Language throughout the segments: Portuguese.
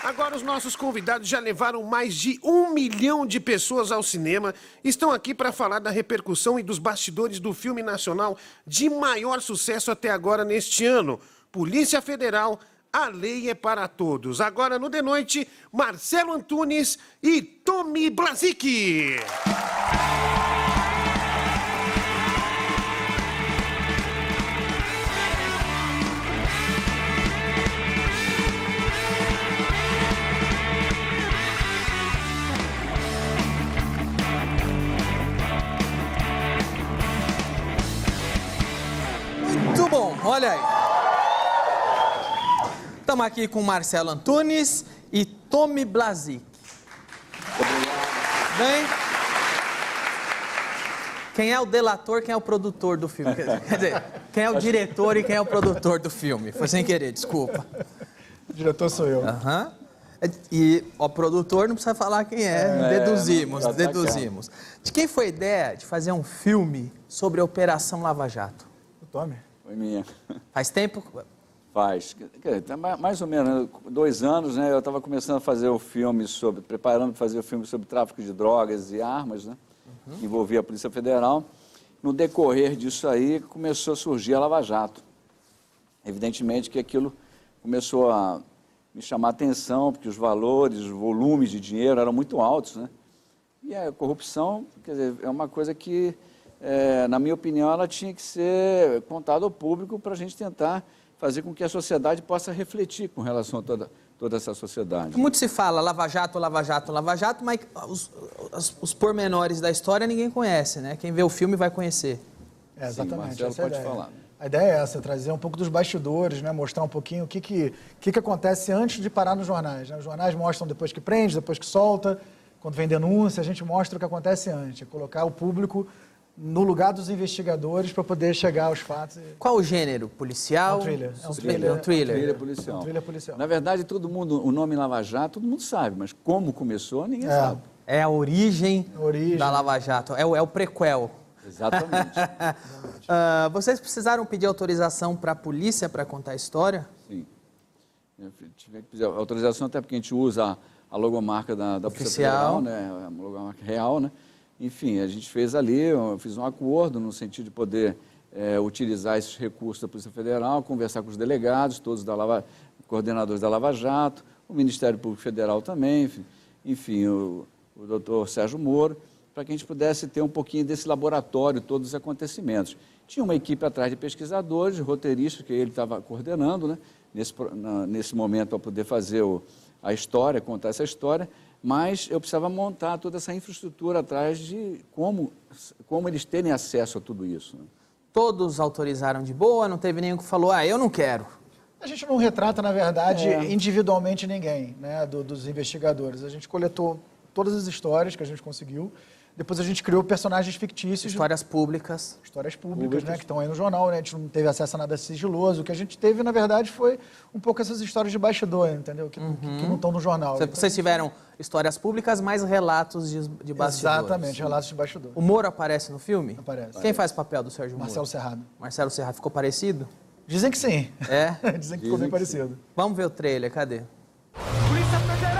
Agora os nossos convidados já levaram mais de 1 milhão de pessoas ao cinema. Estão aqui para falar da repercussão e dos bastidores do filme nacional de maior sucesso até agora neste ano. Polícia Federal, a lei é para todos. Agora no De Noite, Marcelo Antunes e Tommy Blazicki. Muito bom, olha aí. Estamos aqui com Marcelo Antunes e Tommy Blazicki. Bem, quem é o delator, quem é o produtor do filme? Quer dizer, quem é o diretor e quem é o produtor do filme? Foi sem querer, desculpa. O diretor sou eu. Aham. E o produtor não precisa falar quem é, deduzimos. De quem foi a ideia de fazer um filme sobre a Operação Lava Jato? O Tommy. Foi minha. Faz tempo? Faz. Mais ou menos 2 anos, né? Eu estava começando a fazer o filme preparando para fazer o filme sobre tráfico de drogas e armas, né? Que envolvia a Polícia Federal. No decorrer disso aí, começou a surgir a Lava Jato. Evidentemente que aquilo começou a me chamar a atenção, porque os valores, os volumes de dinheiro eram muito altos, né? E a corrupção, quer dizer, é uma coisa que, na minha opinião, ela tinha que ser contada ao público para a gente tentar fazer com que a sociedade possa refletir com relação a toda essa sociedade. Muito se fala Lava Jato, Lava Jato, Lava Jato, mas os pormenores da história ninguém conhece, né? Quem vê o filme vai conhecer. Exatamente. Sim, Marcelo essa é a pode ideia. falar. A ideia é essa, trazer um pouco dos bastidores, né? Mostrar um pouquinho o que acontece antes de parar nos jornais, né? Os jornais mostram depois que prende, depois que solta, quando vem denúncia, a gente mostra o que acontece antes, colocar o público no lugar dos investigadores para poder chegar aos fatos. Qual o gênero? Policial? É um thriller. É um thriller. Thriller policial. Um thriller policial. Na verdade, todo mundo, o nome Lava Jato, todo mundo sabe, mas como começou, ninguém sabe. É a origem da Lava Jato, é o prequel. Exatamente. Vocês precisaram pedir autorização para a polícia para contar a história? Sim. Eu tive que pedir autorização, até porque a gente usa a logomarca da Polícia Federal, né? A logomarca real, né? Enfim, a gente fez ali, eu fiz um acordo no sentido de poder utilizar esses recursos da Polícia Federal, conversar com os delegados, todos coordenadores da Lava Jato, o Ministério Público Federal também, enfim, o doutor Sérgio Moro, para que a gente pudesse ter um pouquinho desse laboratório, todos os acontecimentos. Tinha uma equipe atrás de pesquisadores, roteiristas, que ele estava coordenando, né? Nesse momento, para poder fazer a história, contar essa história, mas eu precisava montar toda essa infraestrutura atrás de como eles terem acesso a tudo isso. Né? Todos autorizaram de boa, não teve nenhum que falou, eu não quero. A gente não retrata, na verdade, individualmente ninguém, né, dos investigadores. A gente coletou todas as histórias que a gente conseguiu. Depois a gente criou personagens fictícios. Histórias públicas. Histórias públicas, né, que estão aí no jornal, né? A gente não teve acesso a nada sigiloso. O que a gente teve, na verdade, foi um pouco essas histórias de bastidor, entendeu? Que não estão no jornal. Vocês tiveram histórias públicas, mais relatos de bastidores. Exatamente, relatos de bastidor. O Moro aparece no filme? Aparece. Quem faz o papel do Sérgio Moro? Marcelo Serrado. Marcelo Serrado. Ficou parecido? Dizem que sim. É? Dizem que ficou bem parecido. Vamos ver o trailer, cadê? Polícia Federal!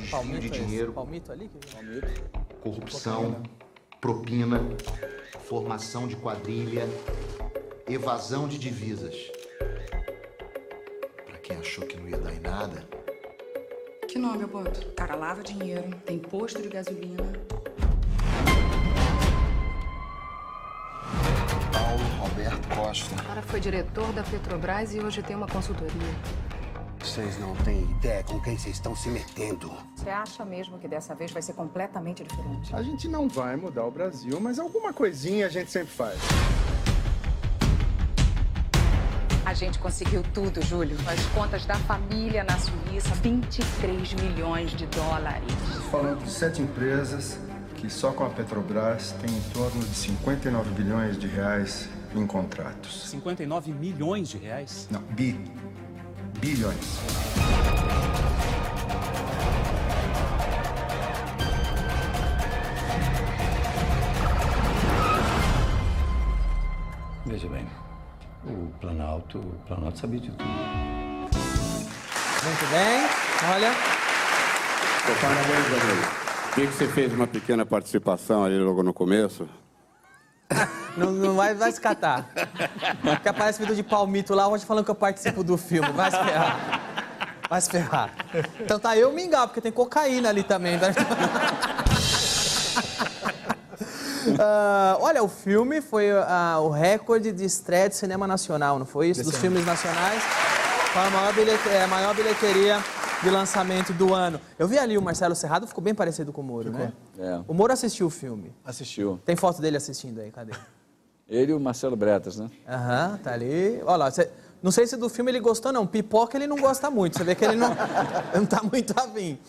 Desvio de dinheiro, Palmito ali? corrupção, propina, formação de quadrilha, evasão de divisas. Pra quem achou que não ia dar em nada, Que nome eu boto? O cara lava dinheiro, tem posto de gasolina. Paulo Roberto Costa. O cara foi diretor da Petrobras e hoje tem uma consultoria. Vocês não têm ideia com quem vocês estão se metendo. Você acha mesmo que dessa vez vai ser completamente diferente? A gente não vai mudar o Brasil, mas alguma coisinha a gente sempre faz. A gente conseguiu tudo, Júlio. As contas da família na Suíça, 23 milhões de dólares. Falando de 7 empresas que só com a Petrobras tem em torno de 59 bilhões de reais em contratos. 59 milhões de reais? Não, bilhões. Veja bem, o Planalto sabia de tudo. Muito bem, olha. Parabéns, Danilo. Vi que você fez uma pequena participação ali logo no começo. Não vai se catar. Porque aparece vídeo de palmito lá, hoje falando que eu participo do filme. Vai se ferrar. Vai se ferrar. Então tá eu mingau, porque tem cocaína ali também. Olha, o filme foi o recorde de estreia de cinema nacional, não foi isso? Dos filmes nacionais. Foi a maior bilheteria de lançamento do ano. Eu vi ali o Marcelo Serrado, ficou bem parecido com o Moro, né? É. O Moro assistiu o filme. Assistiu. Tem foto dele assistindo aí, cadê? Ele e o Marcelo Bretas, né? Aham, tá ali. Olha lá, não sei se do filme ele gostou, não. Pipoca ele não gosta muito. Você vê que ele não tá muito afim.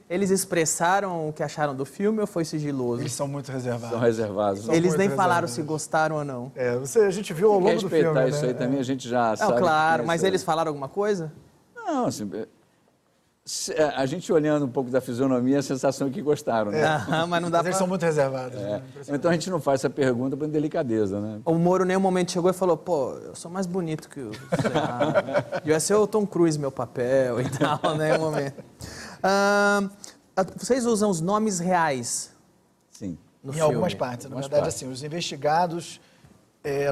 Eles expressaram o que acharam do filme ou foi sigiloso? Eles são muito reservados. São reservados. Eles nem falaram se gostaram ou não. A gente viu ao longo do filme, respeitar isso aí também, a gente já sabe. Claro, mas eles falaram alguma coisa? Não, assim, a gente olhando um pouco da fisionomia, a sensação é que gostaram, né? Mas não dá Eles são muito reservados. Né? Então a gente não faz essa pergunta por delicadeza, né? O Moro, em nenhum momento, chegou e falou, pô, eu sou mais bonito que o Serrado. Devia ser o Tom Cruise meu papel e tal, né? Em nenhum momento. Vocês usam os nomes reais? Sim. Em algumas partes. Na verdade, assim, os investigados,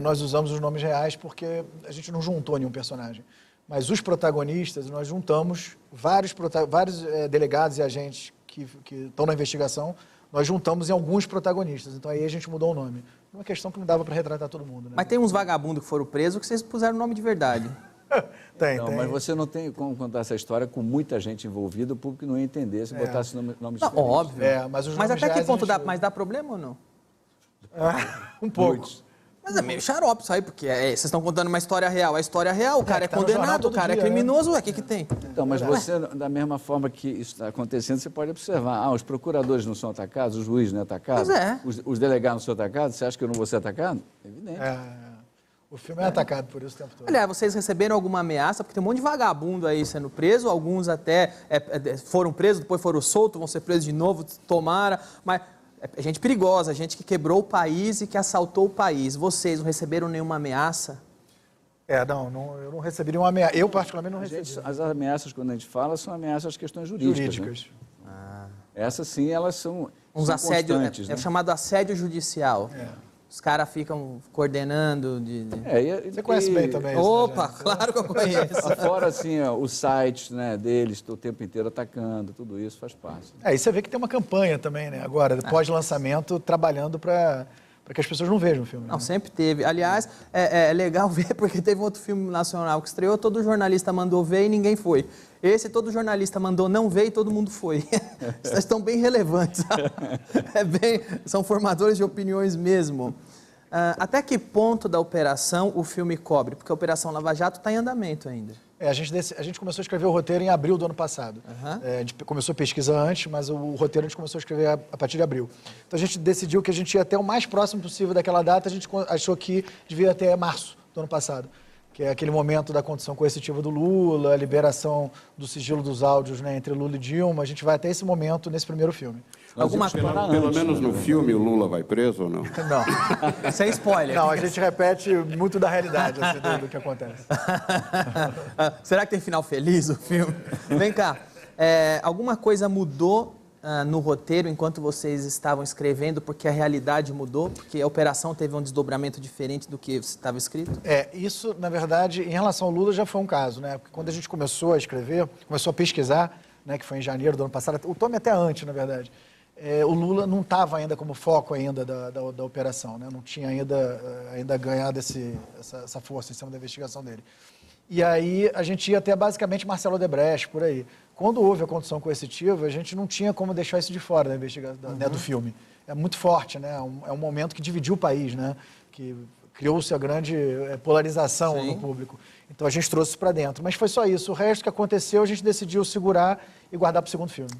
nós usamos os nomes reais porque a gente não juntou nenhum personagem. Mas os protagonistas, nós juntamos vários delegados e agentes que estão na investigação, nós juntamos em alguns protagonistas. Então aí a gente mudou o nome. Uma questão que não dava para retratar todo mundo, né? Mas tem uns vagabundos que foram presos que vocês puseram o nome de verdade. Tem. Mas você não tem como contar essa história com muita gente envolvida, o público não ia entender se botasse nomes diferentes. Óbvio. Mas até que ponto dá? Mas dá problema ou não? Um pouco. Mas é meio xarope isso aí, porque vocês estão contando uma história real. A história real, o cara é condenado, o cara é criminoso, o que tem? Então, mas você, da mesma forma que isso está acontecendo, você pode observar. Os procuradores não são atacados, os juízes não é atacado, os delegados não são atacados, você acha que eu não vou ser atacado? É evidente. O filme é atacado por isso o tempo todo. Aliás, vocês receberam alguma ameaça? Porque tem um monte de vagabundo aí sendo preso, alguns até foram presos, depois foram soltos, vão ser presos de novo, tomara, mas... É gente perigosa, gente que quebrou o país e que assaltou o país. Vocês não receberam nenhuma ameaça? Eu não recebi nenhuma ameaça. Eu, particularmente, não recebi. As ameaças, quando a gente fala, são ameaças às questões jurídicas. Né? Essas, sim, elas são constantes. É chamado assédio judicial. Os caras ficam coordenando Você conhece bem também isso, Opa, claro que eu conheço. Fora, assim, os sites, né, deles, o tempo inteiro atacando, tudo isso faz parte. E você vê que tem uma campanha também, né? Agora, pós-lançamento, trabalhando para que as pessoas não vejam o filme. Não, sempre teve. Aliás, é legal ver, porque teve um outro filme nacional que estreou, todo jornalista mandou ver e ninguém foi. Esse, todo jornalista mandou não ver e todo mundo foi. Vocês estão bem relevantes. São formadores de opiniões mesmo. Até que ponto da operação o filme cobre? Porque a Operação Lava Jato está em andamento ainda. A gente começou a escrever o roteiro em abril do ano passado. A gente começou a pesquisa antes, mas o roteiro a gente começou a escrever a partir de abril. Então a gente decidiu que a gente ia até o mais próximo possível daquela data, a gente achou que devia ir até março do ano passado, que é aquele momento da condição coercitiva do Lula, a liberação do sigilo dos áudios, né, entre Lula e Dilma. A gente vai até esse momento nesse primeiro filme. Pelo menos no filme o Lula vai preso ou não? Não. Sem spoiler. Não, a gente repete muito da realidade assim, do que acontece. Será que tem final feliz o filme? Vem cá, alguma coisa mudou no roteiro enquanto vocês estavam escrevendo, porque a realidade mudou, porque a operação teve um desdobramento diferente do que estava escrito? Isso, na verdade, em relação ao Lula já foi um caso, né? Porque quando a gente começou a escrever, começou a pesquar, né, que foi em janeiro do ano passado, o Tommy até antes, na verdade, o Lula não estava ainda como foco ainda da operação, né? Não tinha ainda ganhado essa força em cima da investigação dele. E aí a gente ia até basicamente Marcelo Odebrecht, por aí. Quando houve a condição coercitiva, a gente não tinha como deixar isso de fora da investigação, né, do filme. É muito forte, né? É um momento que dividiu o país, né? Que criou-se a grande polarização no público. Então a gente trouxe isso para dentro. Mas foi só isso. O resto que aconteceu, a gente decidiu segurar e guardar para o segundo filme.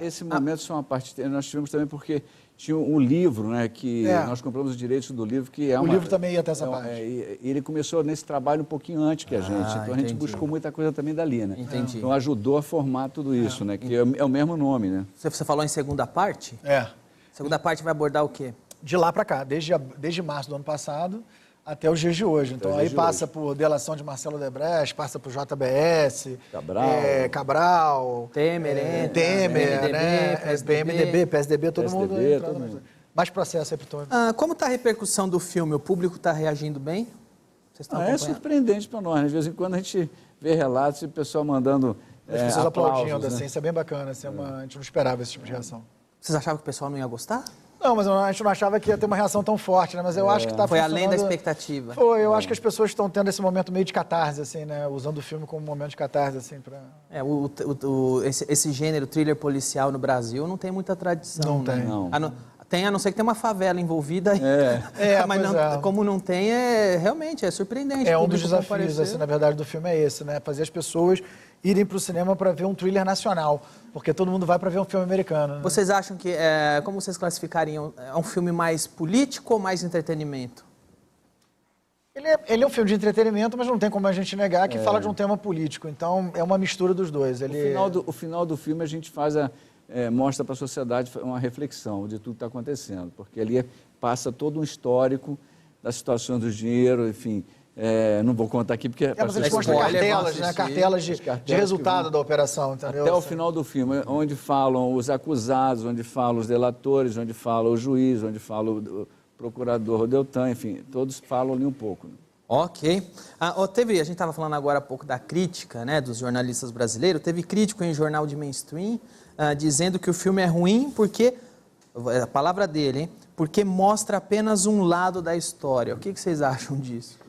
Esse momento são uma parte... Nós tivemos também porque tinha um livro, né? Que nós compramos os direitos do livro, que é o livro também ia até essa parte. E ele começou nesse trabalho um pouquinho antes que a gente. Então a gente buscou muita coisa também dali, né? Entendi. Então ajudou a formar tudo isso, né? Que é o mesmo nome, né? Você falou em segunda parte? Segunda parte vai abordar o quê? De lá para cá, desde março do ano passado até os dias de hoje. Então aí passa por delação de Marcelo Odebrecht, passa por JBS, Cabral, Temer, PMDB, né? PSDB, todo mundo. Mais processo aí pro Tony. Como está a repercussão do filme? O público está reagindo bem? Vocês estão É surpreendente para nós. De vez em quando a gente vê relatos de pessoal mandando as pessoas aplaudindo, né? assim, isso é bem bacana. Assim, a gente não esperava esse tipo de reação. Vocês achavam que o pessoal não ia gostar? Não, mas a gente não achava que ia ter uma reação tão forte, né? Mas eu acho que está Foi além da expectativa. Foi, eu acho que as pessoas estão tendo esse momento meio de catarse, assim, né? Usando o filme como um momento de catarse, assim, pra... Esse gênero thriller policial no Brasil não tem muita tradição, Não tem. Não. A não ser que tenha uma favela envolvida aí. Mas como não tem, realmente é surpreendente. É um dos desafios, assim, na verdade, do filme é esse, né? Fazer as pessoas irem para o cinema para ver um thriller nacional, porque todo mundo vai para ver um filme americano. Né? Vocês acham que, como vocês classificariam, é um filme mais político ou mais entretenimento? Ele é um filme de entretenimento, mas não tem como a gente negar que fala de um tema político, então é uma mistura dos dois. O final do filme a gente mostra para a sociedade uma reflexão de tudo que está acontecendo, porque ali passa todo um histórico das situações do dinheiro, enfim... não vou contar aqui porque... Mas eles mostram cartelas, né? Cartelas de resultado da operação, entendeu? Até o final do filme, onde falam os acusados, onde falam os delatores, onde fala o juiz, onde fala o procurador, o Deltan, enfim, todos falam ali um pouco. Ok. A gente estava falando agora há pouco da crítica, né, dos jornalistas brasileiros. Teve crítico em jornal de mainstream dizendo que o filme é ruim porque, a palavra dele, hein, porque mostra apenas um lado da história. O que vocês acham disso?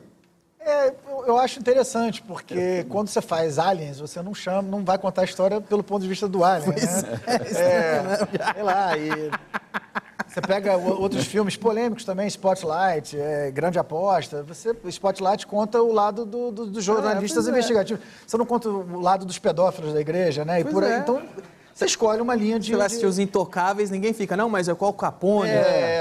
Eu acho interessante, porque quando você faz Aliens, você não vai contar a história pelo ponto de vista do Alien, né? Sei lá, e você pega outros filmes polêmicos também, Spotlight, Grande Aposta, Spotlight conta o lado dos jornalistas investigativos. Você não conta o lado dos pedófilos da igreja, né? E por aí, então... Você escolhe uma linha de... Você vai assistir Os Intocáveis, ninguém fica, não, mas é qual Capone?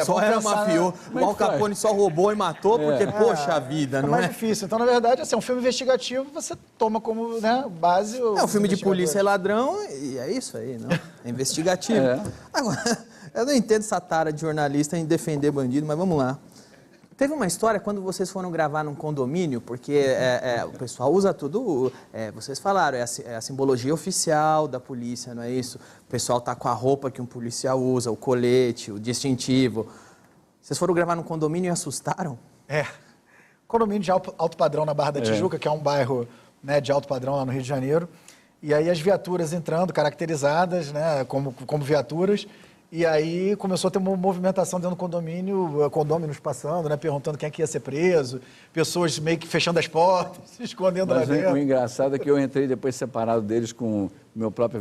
Só era mafioso. Qual Capone só roubou e matou, porque, poxa vida, não é? É mais difícil. Então, na verdade, assim, é um filme investigativo, você toma como base... Um filme de polícia e ladrão, e é isso aí, não? É investigativo. Agora, eu não entendo essa tara de jornalista em defender bandido, mas vamos lá. Teve uma história quando vocês foram gravar num condomínio, porque o pessoal usa tudo, vocês falaram, é a simbologia oficial da polícia, não é isso? O pessoal tá com a roupa que um policial usa, o colete, o distintivo. Vocês foram gravar num condomínio e assustaram? Condomínio de alto padrão na Barra da Tijuca, que é um bairro, né, de alto padrão lá no Rio de Janeiro. E aí as viaturas entrando, caracterizadas, né, como viaturas. E aí começou a ter uma movimentação dentro do condomínio, condôminos passando, né, perguntando quem é que ia ser preso, pessoas meio que fechando as portas, se escondendo lá dentro. O engraçado é que eu entrei depois separado deles com o meu próprio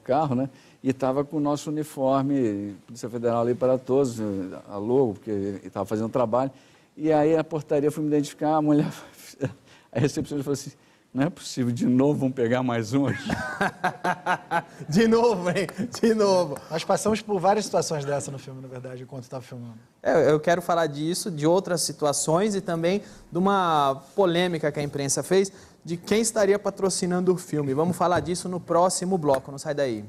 carro, né, e estava com o nosso uniforme, Polícia Federal ali para todos, a logo, porque estava fazendo trabalho. E aí a portaria foi me identificar, a mulher, a recepcionista falou assim, não é possível, de novo vão pegar mais um aqui. De novo, hein? De novo. Nós passamos por várias situações dessa no filme, na verdade, enquanto estava filmando. Eu quero falar disso, de outras situações e também de uma polêmica que a imprensa fez de quem estaria patrocinando o filme. Vamos falar disso no próximo bloco, não sai daí.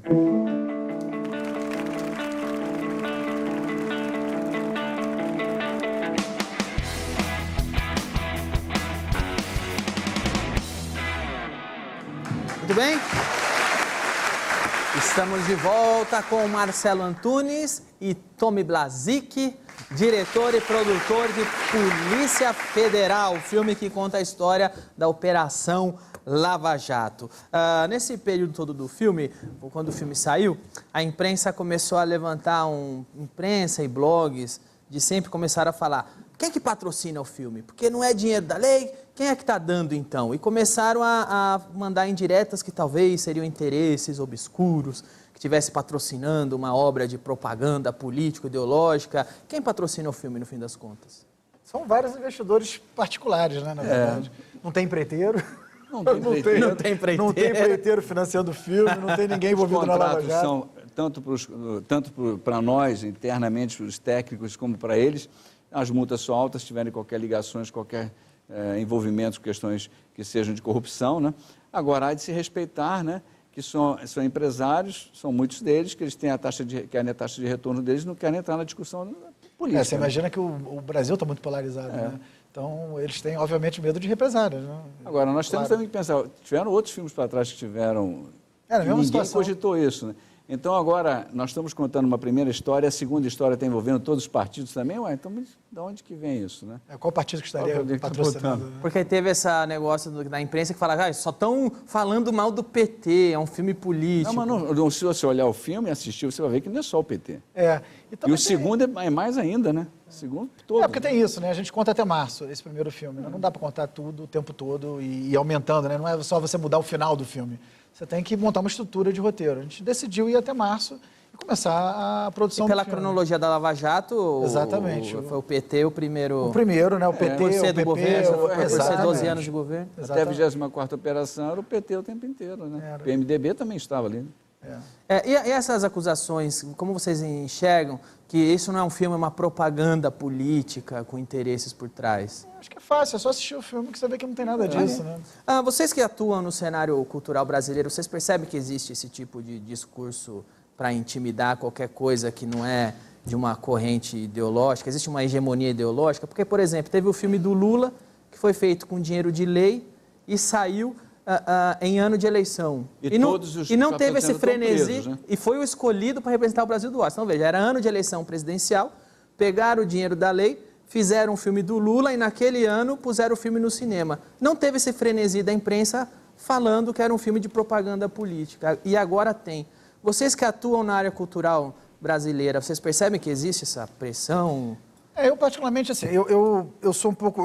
Tudo bem? Estamos de volta com Marcelo Antunes e Tommy Blazik, diretor e produtor de Polícia Federal, filme que conta a história da Operação Lava Jato. Nesse período todo do filme, quando o filme saiu, a imprensa começou a levantar, imprensa e blogs de sempre começaram a falar, quem é que patrocina o filme? Porque não é dinheiro da lei, quem é que está dando então? E começaram a mandar indiretas que talvez seriam interesses obscuros, que estivesse patrocinando uma obra de propaganda político-ideológica. Quem patrocina o filme, no fim das contas? São vários investidores particulares, né, na verdade. Não tem empreiteiro. Não tem empreiteiro financiando o filme, não tem ninguém envolvido na Lava Jato. São, tanto para nós, internamente, os técnicos, como para eles, as multas são altas, se tiverem qualquer ligações, qualquer envolvimento com questões que sejam de corrupção, né? Agora, há de se respeitar, né? Que são empresários, são muitos deles, que eles têm querem a taxa de retorno deles, não querem entrar na discussão política. Você imagina que o Brasil está muito polarizado, né? Então, eles têm, obviamente, medo de represálias. Né? Agora, nós temos também que pensar, tiveram outros filmes para trás que tiveram... ninguém situação. cogitou isso, né? Então, agora, nós estamos contando uma primeira história, a segunda história está envolvendo todos os partidos também, então, de onde que vem isso, né? Qual partido que estaria patrocinando? Né? Porque teve esse negócio da imprensa que fala, só estão falando mal do PT, é um filme político. Não, mas se você olhar o filme e assistir, você vai ver que não é só o PT. E o segundo é mais ainda, né? O segundo todo. Porque tem isso, né? A gente conta até março, esse primeiro filme. Né? Não dá para contar tudo o tempo todo e ir aumentando, né? Não é só você mudar o final do filme. Você tem que montar uma estrutura de roteiro. A gente decidiu ir até março e começar a produção do filme. E pela cronologia da Lava Jato, exatamente. Foi o PT o primeiro... O primeiro, né? O PT, por ser o do PP, governo, por ser 12 anos de governo. Até a 24ª operação era o PT o tempo inteiro, né? O PMDB também estava ali. E essas acusações, como vocês enxergam que isso não é um filme, é uma propaganda política com interesses por trás? Acho que é fácil, é só assistir o filme que você vê que não tem nada disso, né? Vocês que atuam no cenário cultural brasileiro, vocês percebem que existe esse tipo de discurso para intimidar qualquer coisa que não é de uma corrente ideológica? Existe uma hegemonia ideológica? Porque, por exemplo, teve o filme do Lula, que foi feito com dinheiro de lei e saiu em ano de eleição. E não teve esse frenesi, presos, né? E foi o escolhido para representar o Brasil do Oeste. Então, veja, era ano de eleição presidencial, pegaram o dinheiro da lei, fizeram um filme do Lula e naquele ano puseram o filme no cinema. Não teve esse frenesi da imprensa falando que era um filme de propaganda política. E agora tem. Vocês que atuam na área cultural brasileira, vocês percebem que existe essa pressão? Eu particularmente, assim, eu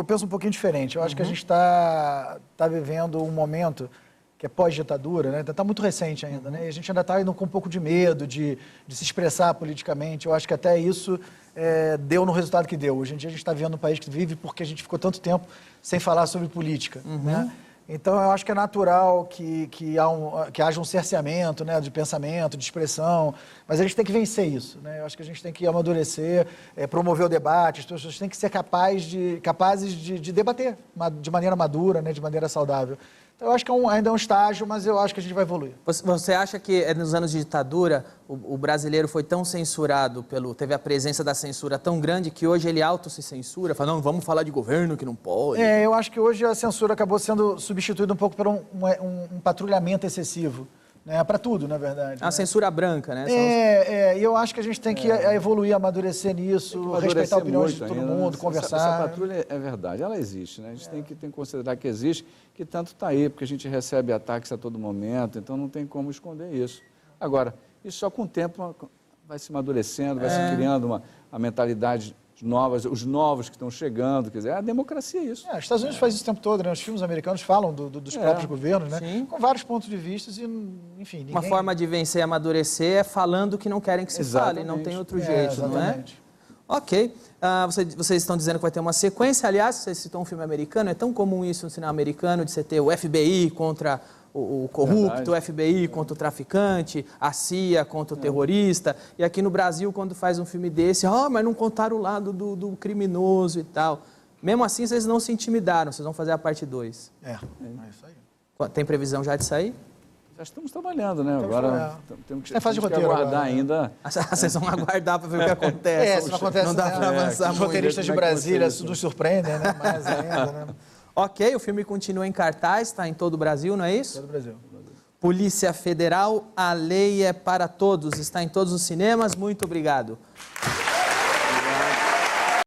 penso um pouquinho diferente. Eu acho que a gente está vivendo um momento que é pós-ditadura, né? Está muito recente ainda, né? E a gente ainda está indo com um pouco de medo de se expressar politicamente. Eu acho que até isso deu no resultado que deu. Hoje em dia a gente está vivendo um país que vive porque a gente ficou tanto tempo sem falar sobre política, né? Então, eu acho que é natural que haja um cerceamento, né, de pensamento, de expressão, mas a gente tem que vencer isso, né? Eu acho que a gente tem que amadurecer, promover o debate, as pessoas têm que ser capazes de debater de maneira madura, né, de maneira saudável. Então, eu acho que ainda é um estágio, mas eu acho que a gente vai evoluir. Você acha que nos anos de ditadura o brasileiro foi tão censurado, teve a presença da censura tão grande que hoje ele se censura, fala, não, vamos falar de governo que não pode? Eu acho que hoje a censura acabou sendo substituída um pouco por um patrulhamento excessivo. Para tudo, na verdade. A censura branca, né? E eu acho que a gente tem que evoluir, amadurecer nisso, respeitar a opinião de todo mundo, conversar. Essa patrulha é verdade, ela existe, né? A gente tem que considerar que existe, que tanto está aí, porque a gente recebe ataques a todo momento, então não tem como esconder isso. Agora, isso só com o tempo vai se amadurecendo, vai se criando uma mentalidade novas, os novos que estão chegando, quer dizer, a democracia é isso. Os Estados Unidos faz isso o tempo todo, né? Os filmes americanos falam dos próprios governos, né? Sim. Com vários pontos de vista e, enfim, ninguém... Uma forma de vencer e amadurecer é falando que não querem que se fale, não tem outro jeito, exatamente. Não é? Ok. Vocês estão dizendo que vai ter uma sequência, aliás, vocês citam um filme americano, é tão comum isso no cinema americano, de você ter o FBI contra o corrupto, o FBI contra o traficante, a CIA contra o terrorista, e aqui no Brasil, quando faz um filme desse, mas não contaram o lado do criminoso e tal. Mesmo assim, vocês não se intimidaram, vocês vão fazer a parte 2. É isso aí. Tem previsão já disso aí? Já estamos trabalhando, né? Agora temos que roteiro aguardar ainda. Vocês vão aguardar para ver o que acontece. Se não acontece, não dá para avançar muito. Os roteiristas de Brasília nos surpreendem, né? Mais ainda, né? Ok, o filme continua em cartaz, está em todo o Brasil, não é isso? Todo o Brasil. Polícia Federal, a lei é para todos, está em todos os cinemas. Muito obrigado.